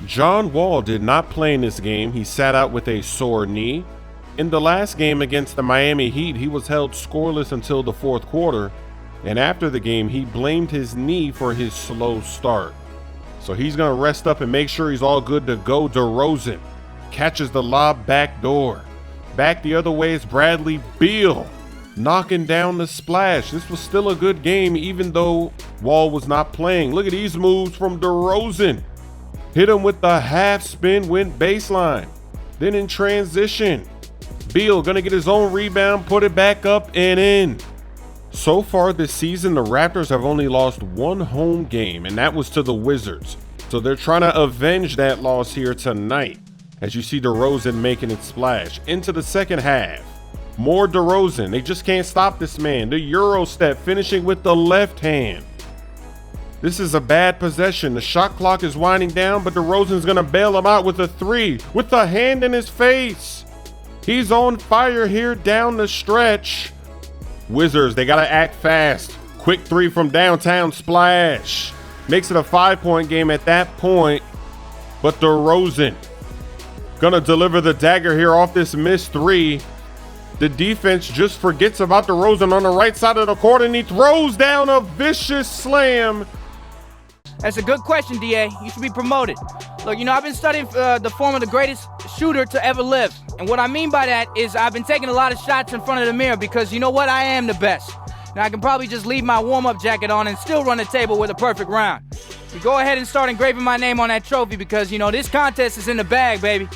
John Wall did not play in this game. He sat out with a sore knee. In the last game against the Miami Heat, he was held scoreless until the fourth quarter, and after the game, he blamed his knee for his slow start. So he's going to rest up and make sure he's all good to go. DeRozan catches the lob back door. Back the other way is Bradley Beal knocking down the splash. This was still a good game even though Wall was not playing. Look at these moves from DeRozan. Hit him with the half spin, went baseline. Then in transition, Beal gonna get his own rebound, put it back up and in. So far this season, the Raptors have only lost one home game, and that was to the Wizards. So they're trying to avenge that loss here tonight, as you see DeRozan making it splash. Into the second half, more DeRozan. They just can't stop this man. The Euro step, finishing with the left hand. This is a bad possession. The shot clock is winding down, but DeRozan's gonna bail him out with a three, with the hand in his face. He's on fire here down the stretch. Wizards, they gotta act fast. Quick three from downtown, splash. Makes it a 5-point game at that point, but DeRozan gonna deliver the dagger here off this missed three. The defense just forgets about DeRozan on the right side of the court, and he throws down a vicious slam. That's a good question, DA. You should be promoted. Look, I've been studying the form of the greatest shooter to ever live. And what I mean by that is I've been taking a lot of shots in front of the mirror because you know what? I am the best. Now I can probably just leave my warm-up jacket on and still run the table with a perfect round. You go ahead and start engraving my name on that trophy because, this contest is in the bag, baby.